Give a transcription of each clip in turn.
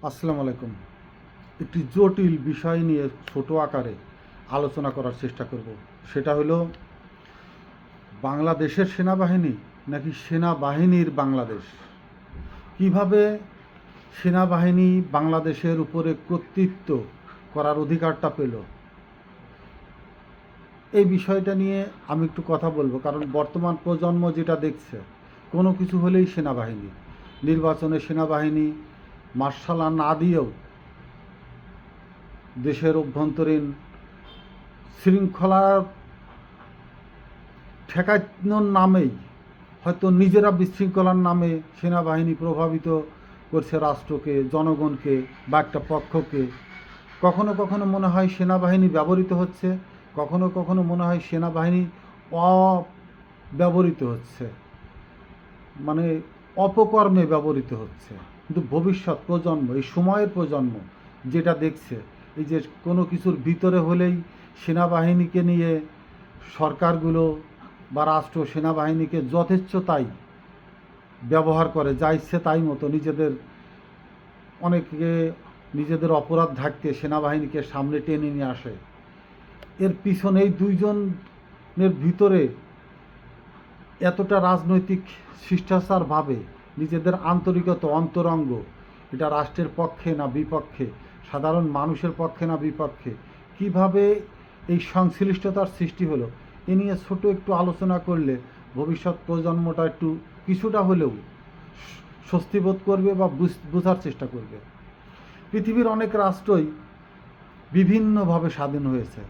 আসসালামু আলাইকুম। একটি জটিল বিষয় নিয়ে ছোট আকারে আলোচনা করার চেষ্টা করব। সেটা হলো বাংলাদেশের সেনাবাহিনী নাকি সেনাবাহিনীর বাংলাদেশ। কিভাবে সেনাবাহিনী বাংলাদেশের উপরে কর্তৃত্ব করার অধিকারটা পেল, এই বিষয়টা নিয়ে আমি একটু কথা বলবো। কারণ বর্তমান প্রজন্ম যেটা দেখছে, কোনো কিছু হলেই সেনাবাহিনী, নির্বাচনে সেনাবাহিনী, মার্শাল ল না দিয়েও দেশের অভ্যন্তরীণ শৃঙ্খলা ঠেকানোর নামেই হয়তো নিজেরা বিশৃঙ্খলার নামে সেনাবাহিনী প্রভাবিত করছে রাষ্ট্রকে, জনগণকে বা একটা পক্ষকে। কখনো কখনো মনে হয় সেনাবাহিনী ব্যবহৃত হচ্ছে, কখনো কখনো মনে হয় সেনাবাহিনী অব্যবহৃত হচ্ছে, মানে অপকর্মে ব্যবহৃত হচ্ছে। কিন্তু ভবিষ্যৎ প্রজন্ম, এই সময়ের প্রজন্ম যেটা দেখছে, এই যে কোনো কিছুর ভিতরে হলেই সেনাবাহিনীকে নিয়ে সরকারগুলো বা রাষ্ট্র সেনাবাহিনীকে যথেচ্ছ তাই ব্যবহার করে, যা ইচ্ছে তাই মতো অনেকে নিজেদের অপরাধ ঢাকতে সেনাবাহিনীকে সামনে টেনে নিয়ে আসে। এর পিছনে এই দুইজনের ভিতরে এতটা রাজনৈতিক শিষ্টাচারভাবে নিজেদের আন্তরিকতা, অন্তরঙ্গ, এটা রাষ্ট্রের পক্ষে না বিপক্ষে, সাধারণ মানুষের পক্ষে না বিপক্ষে, কিভাবে এই সংশ্লিষ্টতার সৃষ্টি হলো, এ নিয়ে ছোট একটু আলোচনা করলে ভবিষ্যৎ প্রজন্মটা একটু কিছুটা হলেও স্বস্তি বোধ করবে বা বোঝার চেষ্টা করবে। পৃথিবীর অনেক রাষ্ট্রই বিভিন্নভাবে স্বাধীন হয়েছে,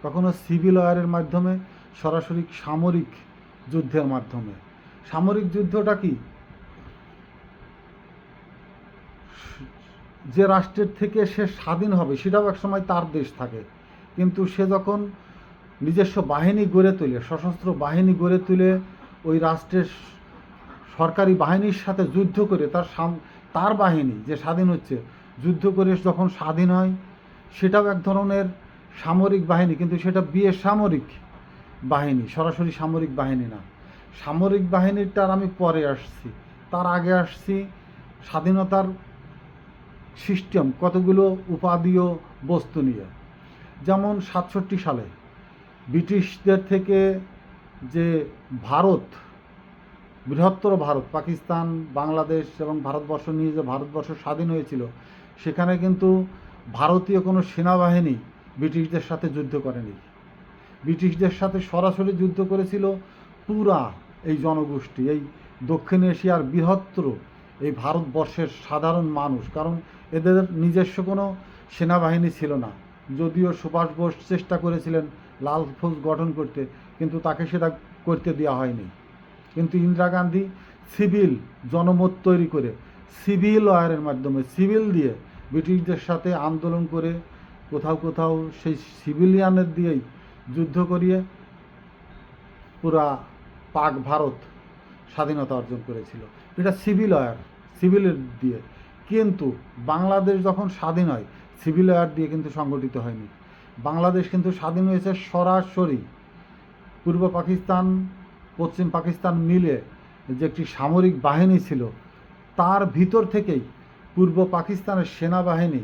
কখনো সিভিল ওয়ারের মাধ্যমে, সরাসরি সামরিক যুদ্ধের মাধ্যমে। সামরিক যুদ্ধটা কি? যে রাষ্ট্রের থেকে সে স্বাধীন হবে সেটাও একসময় তার দেশ থাকে, কিন্তু সে যখন নিজস্ব বাহিনী গড়ে তোলে, সশস্ত্র বাহিনী গড়ে তুলে ওই রাষ্ট্রের সরকারি বাহিনীর সাথে যুদ্ধ করে তার বাহিনী যে স্বাধীন হচ্ছে, যুদ্ধ করে যখন স্বাধীন হয়, সেটাও এক ধরনের সামরিক বাহিনী, কিন্তু সেটা বেসামরিক বাহিনী, সরাসরি সামরিক বাহিনী না। সামরিক বাহিনীটার আমি পরে আসছি, তার আগে আসছি স্বাধীনতার সিস্টেম, কতগুলো উপাদেয় বস্তু নিয়ে। যেমন 67 সালে ব্রিটিশদের থেকে যে ভারত, বৃহত্তর ভারত, পাকিস্তান, বাংলাদেশ এবং ভারতবর্ষ নিয়ে যে ভারতবর্ষ স্বাধীন হয়েছিল, সেখানে কিন্তু ভারতীয় কোনো সেনাবাহিনী ব্রিটিশদের সাথে যুদ্ধ করেনি। ব্রিটিশদের সাথে সরাসরি যুদ্ধ করেছিল পুরা এই জনগোষ্ঠী, এই দক্ষিণ এশিয়ার বৃহত্তর এই ভারতবর্ষের সাধারণ মানুষ। কারণ এদের নিজস্ব কোনো সেনাবাহিনী ছিল না, যদিও সুভাষ বোস চেষ্টা করেছিলেন লাল ফৌজ গঠন করতে, কিন্তু তাকে সেটা করতে দেওয়া হয়নি। কিন্তু ইন্দিরা গান্ধী সিভিল জনমত তৈরি করে, সিভিল ওয়ারের মাধ্যমে, সিভিল দিয়ে ব্রিটিশদের সাথে আন্দোলন করে, কোথাও কোথাও সেই সিভিলিয়ানের দিয়েই যুদ্ধ করিয়ে পুরা পাক ভারত স্বাধীনতা অর্জন করেছিল। এটা সিভিল ওয়ার, সিভিলের দিয়ে। কিন্তু বাংলাদেশ যখন স্বাধীন হয়, সিভিল ওয়ার দিয়ে কিন্তু সংগঠিত হয়নি। বাংলাদেশ কিন্তু স্বাধীন হয়েছে সরাসরি পূর্ব পাকিস্তান, পশ্চিম পাকিস্তান মিলে যে একটি সামরিক বাহিনী ছিল, তার ভিতর থেকেই পূর্ব পাকিস্তানের সেনাবাহিনী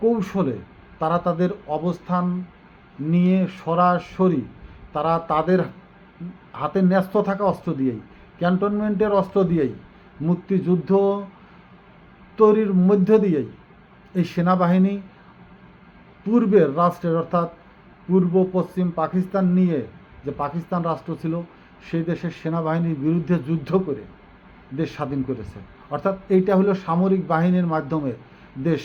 কৌশলে তারা তাদের অবস্থান নিয়ে সরাসরি তারা তাদের হাতে ন্যস্ত থাকা অস্ত্র দিয়েই, ক্যান্টনমেন্টের অস্ত্র দিয়েই, মুক্তিযুদ্ধ তৈরির মধ্য দিয়েই এই সেনাবাহিনী পূর্বের রাষ্ট্রের, অর্থাৎ পূর্ব পশ্চিম পাকিস্তান নিয়ে যে পাকিস্তান রাষ্ট্র ছিল, সেই দেশের সেনাবাহিনীর বিরুদ্ধে যুদ্ধ করে দেশ স্বাধীন করেছে। অর্থাৎ এইটা হলো সামরিক বাহিনীর মাধ্যমে দেশ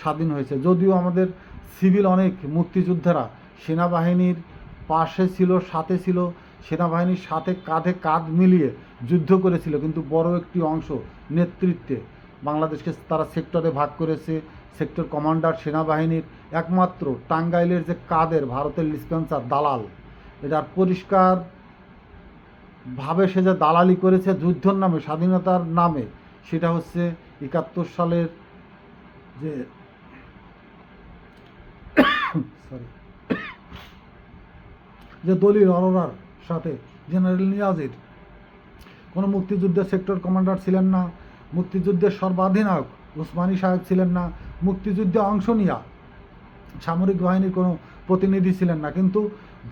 স্বাধীন হয়েছে। যদিও আমাদের সিভিল অনেক মুক্তিযোদ্ধারা সেনাবাহিনীর পাশে ছিল, সাথে ছিল, সেনাবাহিনীর সাথে কাঁধে কাঁধ মিলিয়ে যুদ্ধ করেছিল, কিন্তু বড় একটি অংশ নেতৃত্বে বাংলাদেশকে তারা সেক্টরে ভাগ করেছে। সেক্টর কমান্ডার সেনাবাহিনীর একমাত্র টাঙ্গাইলের যে কাদের, ভারতের ডিসপেন্সার দালাল, এটার পরিষ্কার ভাবে সে যে দালালি করেছে যুদ্ধের নামে, স্বাধীনতার নামে, সেটা হচ্ছে 71 সালের যে যে দলিল অরোরার সাথে জেনারেল নিয়াজির কোনো মুক্তিযুদ্ধের সেক্টর কমান্ডার ছিলেন না, মুক্তিযুদ্ধের সর্বাধিনায়ক উসমানী সাহেব ছিলেন না, মুক্তিযুদ্ধে অংশ নেওয়া সামরিক বাহিনীর কোনো প্রতিনিধি ছিলেন না, কিন্তু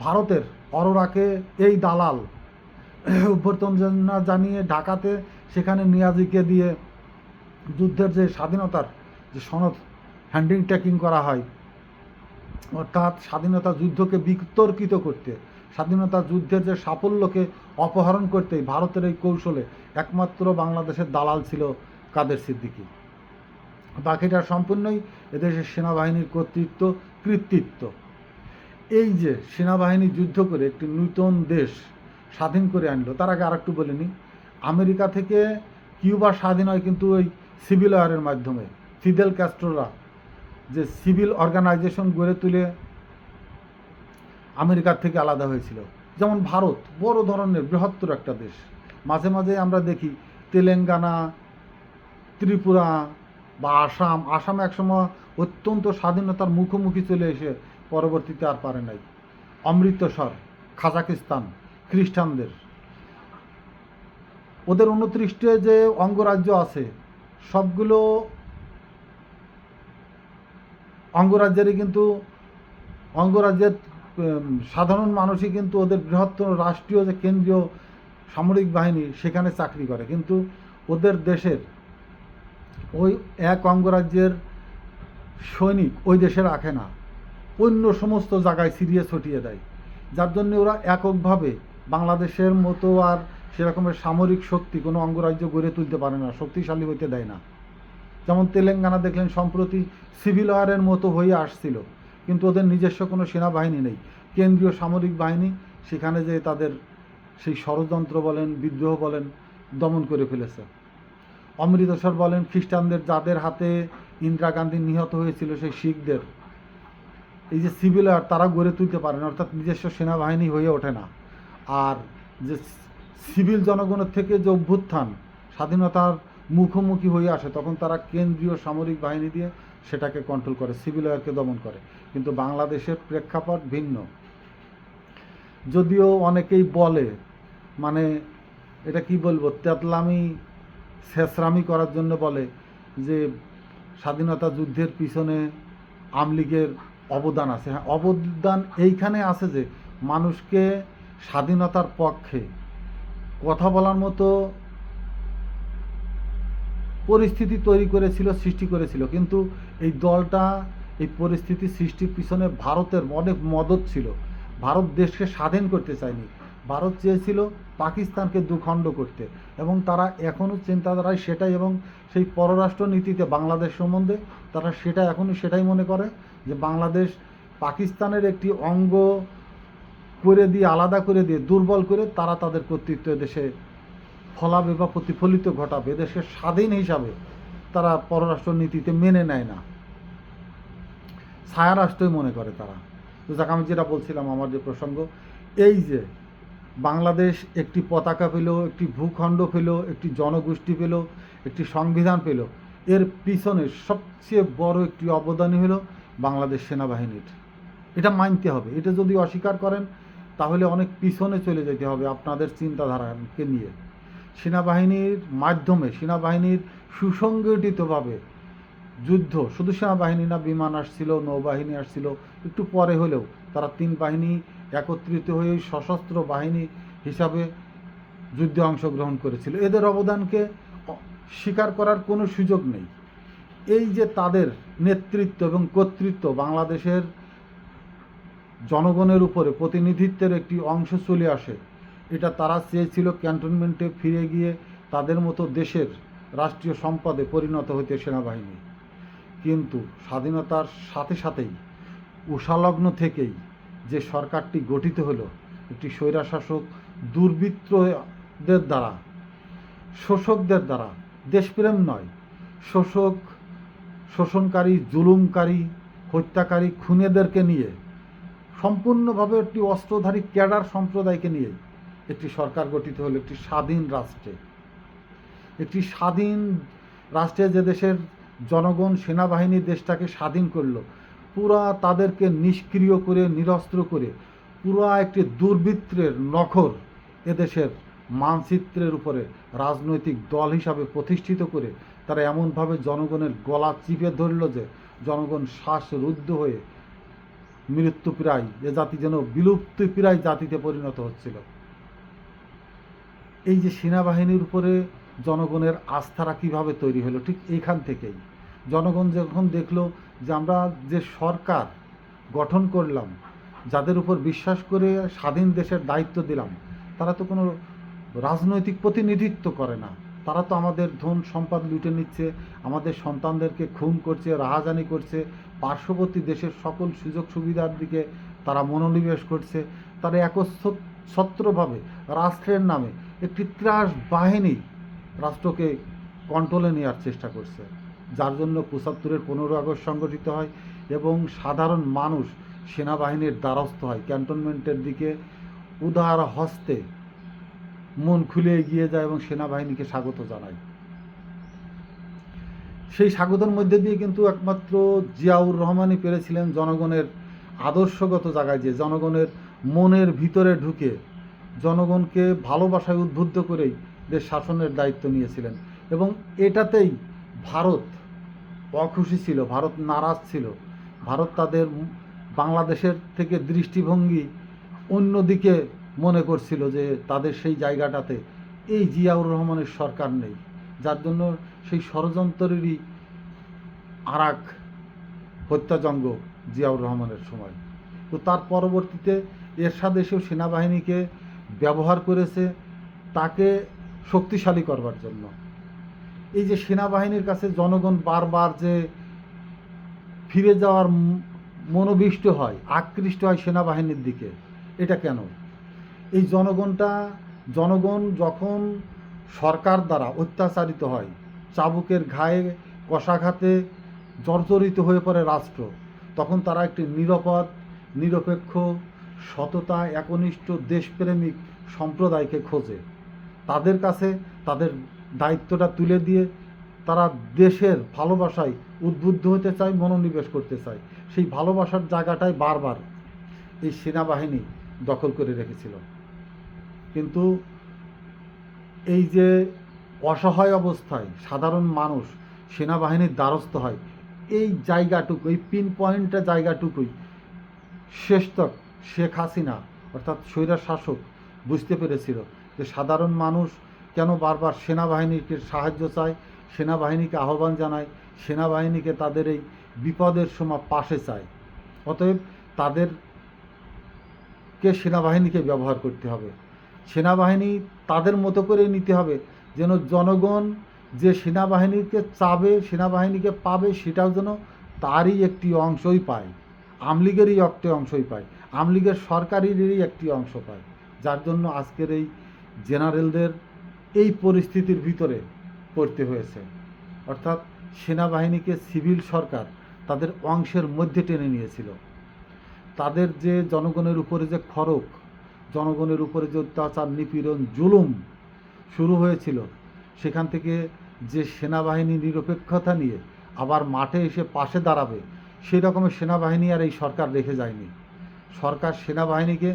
ভারতের অরোরাকে এই দালাল অভ্যর্থনা জানিয়ে ঢাকাতে সেখানে নিয়াজিকে দিয়ে যুদ্ধের যে স্বাধীনতার যে সনদ হ্যান্ডিং টেকিং করা হয়, অর্থাৎ স্বাধীনতা যুদ্ধকে বিতর্কিত করতে, স্বাধীনতা যুদ্ধের যে সাফল্যকে অপহরণ করতেই ভারতের এই কৌশলে একমাত্র বাংলাদেশের দালাল ছিল কাদের সিদ্দিকী। বাকিটা সম্পূর্ণই এদেশের সেনাবাহিনীর কৃতিত্ব। এই যে সেনাবাহিনী যুদ্ধ করে একটি নূতন দেশ স্বাধীন করে আনলো, তার আগে আরেকটু বলে নিই, আমেরিকা থেকে কিউবা স্বাধীন হয় কিন্তু ওই সিভিল ওয়ারের মাধ্যমে। ফিদেল ক্যাস্ট্রোরা যে সিভিল অর্গানাইজেশন গড়ে তুলে আমেরিকার থেকে আলাদা হয়েছিল। যেমন ভারত বড় ধরনের বৃহত্তর একটা দেশ, মাঝে মাঝে আমরা দেখি তেলেঙ্গানা, ত্রিপুরা বা আসামে একসময় অত্যন্ত স্বাধীনতার মুখোমুখি চলে এসে পরবর্তীতে আর পারে নাই। অমৃতসর, কাজাকিস্তান, খ্রিস্টানদের, ওদের 29টে যে অঙ্গরাজ্য আছে সবগুলো অঙ্গরাজ্যেরই কিন্তু অঙ্গরাজ্যের সাধারণ মানুষই কিন্তু ওদের বৃহত্তর রাষ্ট্রীয় যে কেন্দ্রীয় সামরিক বাহিনী সেখানে চাকরি করে, কিন্তু ওদের দেশের ওই এক অঙ্গরাজ্যের সৈনিক ওই দেশে রাখে না, অন্য সমস্ত জায়গায় ছিটিয়ে ছটিয়ে দেয়, যার জন্য ওরা এককভাবে বাংলাদেশের মতো আর সেরকমের সামরিক শক্তি কোনো অঙ্গরাজ্য গড়ে তুলতে পারে না, শক্তিশালী হইতে দেয় না। যেমন তেলেঙ্গানা দেখলেন সম্প্রতি সিভিল ওয়ারের মতো হয়ে আসছিল, কিন্তু ওদের নিজস্ব কোনো সেনাবাহিনী নেই, কেন্দ্রীয় সামরিক বাহিনী সেখানে যে তাদের সেই ষড়যন্ত্র বলেন, বিদ্রোহ বলেন, দমন করে ফেলেছে। অমৃতসর বলেন, খ্রিস্টানদের যাদের হাতে ইন্দিরা গান্ধী নিহত হয়েছিল সেই শিখদের এই যে সিভিল ওয়ার তারা গড়ে তুলতে পারে না, অর্থাৎ নিজস্ব সেনাবাহিনী হয়ে ওঠে না। আর যে সিভিল জনগণের থেকে যে অভ্যুত্থান স্বাধীনতার মুখোমুখি হয়ে আসে তখন তারা কেন্দ্রীয় সামরিক বাহিনী দিয়ে সেটাকে কন্ট্রোল করে, সিভিল ওয়ারকে দমন করে। কিন্তু বাংলাদেশের প্রেক্ষাপট ভিন্ন। যদিও অনেকেই বলে, মানে এটা কি বলবো, তেতলামি শেষরামি করার জন্য বলে যে স্বাধীনতা যুদ্ধের পিছনে আমলীগের অবদান আছে। হ্যাঁ, অবদান এইখানে আছে যে মানুষকে স্বাধীনতার পক্ষে কথা বলার মতো পরিস্থিতি তৈরি করেছিল, সৃষ্টি করেছিল, কিন্তু এই দলটা এই পরিস্থিতি সৃষ্টির পিছনে ভারতের অনেক মদত ছিল। ভারত দেশকে স্বাধীন করতে চায়নি, ভারত চেয়েছিল পাকিস্তানকে দুখণ্ড করতে, এবং তারা এখনও চিন্তাধারায় সেটাই, এবং সেই পররাষ্ট্র নীতিতে বাংলাদেশ সম্বন্ধে তারা সেটাই মনে করে যে বাংলাদেশ পাকিস্তানের একটি অঙ্গ করে দিয়ে, আলাদা করে দিয়ে, দুর্বল করে তারা তাদের কর্তৃত্ব দেশে ফলাবে বা প্রতিফলিত ঘটাবে, দেশের স্বাধীন হিসাবে তারা পররাষ্ট্র নীতিতে মেনে নেয় না, ছায়া রাষ্ট্রই মনে করে তারা। তো যাক, আমি যেটা বলছিলাম, আমার যে প্রসঙ্গ, এই যে বাংলাদেশ একটি পতাকা পেল, একটি ভূখণ্ড পেল, একটি জনগোষ্ঠী পেল, একটি সংবিধান পেল, এর পিছনে সবচেয়ে বড় একটি অবদানই হলো বাংলাদেশ সেনাবাহিনীর। এটা মানতে হবে। এটা যদি অস্বীকার করেন তাহলে অনেক পিছনে চলে যেতে হবে আপনাদের চিন্তাধারাকে নিয়ে। সেনাবাহিনীর মাধ্যমে, সেনাবাহিনীর সুসংগঠিতভাবে যুদ্ধ, শুধু সেনাবাহিনী না, বিমান আসছিল, নৌবাহিনী আসছিল, একটু পরে হলেও তারা 3 বাহিনী একত্রিত হয়ে সশস্ত্র বাহিনী হিসাবে যুদ্ধে অংশগ্রহণ করেছিল। এদের অবদানকে স্বীকার করার কোনো সুযোগ নেই। এই যে তাদের নেতৃত্ব এবং কর্তৃত্ব বাংলাদেশের জনগণের উপরে প্রতিনিধিত্বের একটি অংশ চলে আসে, এটা তারা চেয়েছিল ক্যান্টনমেন্টে ফিরে গিয়ে তাদের মতো দেশের রাষ্ট্রীয় সম্পদে পরিণত হইতে সেনাবাহিনী। কিন্তু স্বাধীনতার সাথে সাথেই উষালগ্ন থেকেই যে সরকারটি গঠিত হলো একটি স্বৈরাশাসক দুর্বৃত্তদের দ্বারা, শোষকদের দ্বারা, দেশপ্রেম নয়, শোষণকারী, জুলুমকারী, হত্যাকারী, খুনেদেরকে নিয়ে সম্পূর্ণভাবে একটি অস্ত্রধারী ক্যাডার সম্প্রদায়কে নিয়ে একটি সরকার গঠিত হলো একটি স্বাধীন রাষ্ট্রে। একটি স্বাধীন রাষ্ট্রে যে দেশের জনগণ সেনাবাহিনী দেশটাকে স্বাধীন করলো, পুরা তাদেরকে নিষ্ক্রিয় করে, নিরস্ত্র করে, পুরা একটি দুর্বৃত্তের নখর এদেশের মানচিত্রের উপরে রাজনৈতিক দল হিসাবে প্রতিষ্ঠিত করে তারা এমনভাবে জনগণের গলা চিপে ধরল যে জনগণ শ্বাসরুদ্ধ হয়ে মৃত্যুপ্রায়, এ জাতি যেন বিলুপ্তপ্রায় জাতিতে পরিণত হচ্ছিল। এই যে সেনাবাহিনীর উপরে জনগণের আস্থাটা কীভাবে তৈরি হলো, ঠিক এইখান থেকেই জনগণ যখন দেখলো যে আমরা যে সরকার গঠন করলাম, যাদের উপর বিশ্বাস করে স্বাধীন দেশের দায়িত্ব দিলাম, তারা তো কোনো রাজনৈতিক প্রতিনিধিত্ব করে না, তারা তো আমাদের ধন সম্পদ লুটে নিচ্ছে, আমাদের সন্তানদেরকে খুন করছে, রাহাজানি করছে, পার্শ্ববর্তী দেশের সকল সুযোগ সুবিধার দিকে তারা মনোনিবেশ করছে। তারা একচ্ছত্রভাবে রাষ্ট্রের নামে একটি ত্রাস বাহিনী রাষ্ট্রকে কন্ট্রোলে নেওয়ার চেষ্টা করছে, যার জন্য ৭৫-এর ১৫ আগস্ট সংগঠিত হয় এবং সাধারণ মানুষ সেনাবাহিনীর দ্বারস্থ হয়, ক্যান্টনমেন্টের দিকে উদার হস্তে মন খুলে এগিয়ে যায় এবং সেনাবাহিনীকে স্বাগত জানায়। সেই স্বাগতের মধ্যে দিয়ে কিন্তু একমাত্র জিয়াউর রহমানই পেরেছিলেন জনগণের আদর্শগত জায়গায়, যে জনগণের মনের ভিতরে ঢুকে জনগণকে ভালোবাসায় উদ্বুদ্ধ করেই দেশ শাসনের দায়িত্ব নিয়েছিলেন। এবং এটাতেই ভারত অখুশি ছিল, ভারত নারাজ ছিল, ভারত তাদের বাংলাদেশের থেকে দৃষ্টিভঙ্গি অন্যদিকে মনে করছিল, যে তাদের সেই জায়গাটাতে এই জিয়াউর রহমানের সরকার নেই, যার জন্য সেই ষড়যন্ত্রেরই আরাক হত্যাযজ্ঞ জিয়াউর রহমানের সময়। তো তার পরবর্তীতে এরশাদ এসেও সেনাবাহিনীকে ব্যবহার করেছে তাকে শক্তিশালী করবার জন্য। এই যে সেনাবাহিনীর কাছে জনগণ বারবার যে ফিরে যাওয়ার মনোবিষ্ট হয়, আকৃষ্ট হয় সেনাবাহিনীর দিকে, এটা কেন? এই জনগণ যখন সরকার দ্বারা অত্যাচারিত হয়, চাবুকের ঘায়ে কষাঘাতে জর্জরিত হয়ে পড়ে রাষ্ট্র, তখন তারা একটি নিরাপদ, নিরপেক্ষ, সততা, একনিষ্ঠ, দেশপ্রেমিক সম্প্রদায়কে খোঁজে। তাদের কাছে তাদের দায়িত্বটা তুলে দিয়ে তারা দেশের ভালোবাসায় উদ্বুদ্ধ হতে চায়, মনোনিবেশ করতে চায়। সেই ভালোবাসার জায়গাটাই বারবার এই সেনাবাহিনী দখল করে রেখেছিল। কিন্তু এই যে অসহায় অবস্থায় সাধারণ মানুষ সেনাবাহিনীর দ্বারস্থ হয়, এই জায়গাটুকু, এই পিন পয়েন্টটা জায়গাটুকুই শেষতক শেখ হাসিনা অর্থাৎ স্বৈরা শাসক বুঝতে পেরেছিল যে সাধারণ মানুষ কেন বারবার সেনাবাহিনীকে সাহায্য চায়, সেনাবাহিনীকে আহ্বান জানায়, সেনাবাহিনীকে তাদের এই বিপদের সময় পাশে চায়। অতএব সেনাবাহিনীকে ব্যবহার করতে হবে, সেনাবাহিনী তাদের মতো করে নিতে হবে, যেন জনগণ যে সেনাবাহিনীকে চাবে, সেনাবাহিনীকে পাবে, সেটাও যেন তারই একটি অংশই পায়, আমলিগেরই একটি অংশই পায়, আমলিগের সরকারেরই একটি অংশ পায়। যার জন্য আজকের এই জেনারেলদের এই পরিস্থিতির ভিতরে পড়তে হয়েছে। অর্থাৎ সেনাবাহিনীকে সিভিল সরকার তাদের অংশের মধ্যে টেনে নিয়েছিল। তাদের যে জনগণের উপরে যে খড়ক, জনগণের উপরে যে অত্যাচার, নিপীড়ন, জুলুম শুরু হয়েছিল, সেখান থেকে যে সেনাবাহিনী নিরপেক্ষতা নিয়ে আবার মাঠে এসে পাশে দাঁড়াবে, সেই রকমের সেনাবাহিনী আর এই সরকার রেখে যায়নি। সরকার সেনাবাহিনীকে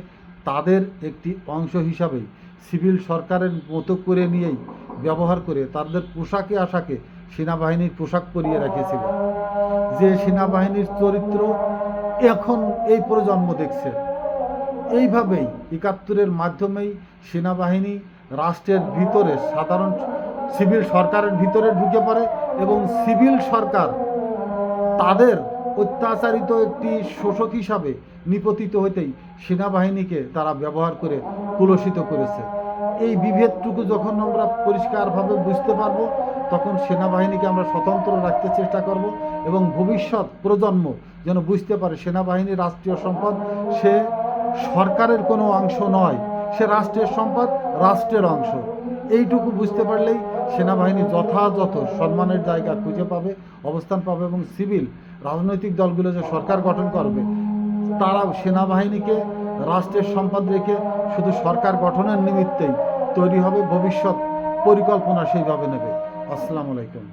তাদের একটি অংশ হিসাবেই সিভিল সরকারের মতো করে নিয়েই ব্যবহার করে তাদের পোশাকে আশাকে সেনাবাহিনীর পোশাক পরিয়ে রেখেছিল। যে সেনাবাহিনীর চরিত্র এখন এই প্রজন্ম দেখছে, এইভাবেই ৭১-এর মাধ্যমেই সেনাবাহিনী রাষ্ট্রের ভিতরে সাধারণ সিভিল সরকারের ভিতরে ঢুকে পড়ে এবং সিভিল সরকার তাদের অত্যাচারিত একটি শোষক হিসাবে নিপতিত হতেই সেনাবাহিনীকে তারা ব্যবহার করে কুলসিত করেছে। এই বিভেদটুকু যখন আমরা পরিষ্কারভাবে বুঝতে পারবো, তখন সেনাবাহিনীকে আমরা স্বতন্ত্র রাখতে চেষ্টা করব এবং ভবিষ্যৎ প্রজন্ম যেন বুঝতে পারে সেনাবাহিনী রাষ্ট্রীয় সম্পদ, সে সরকারের কোনো অংশ নয়, সে রাষ্ট্রের সম্পদ, রাষ্ট্রের অংশ। এইটুকু বুঝতে পারলেই সেনাবাহিনী যথাযথ সম্মানের জায়গা খুঁজে পাবে, অবস্থান পাবে এবং সিভিল রাজনৈতিক দলগুলো যে সরকার গঠন করবে, তারাও সেনাবাহিনীকে রাষ্ট্রের সম্পদ রেখে শুধু সরকার গঠনের নিমিত্তেই তৈরি হবে, ভবিষ্যৎ পরিকল্পনা সেইভাবে নেবে। আসসালামু আলাইকুম।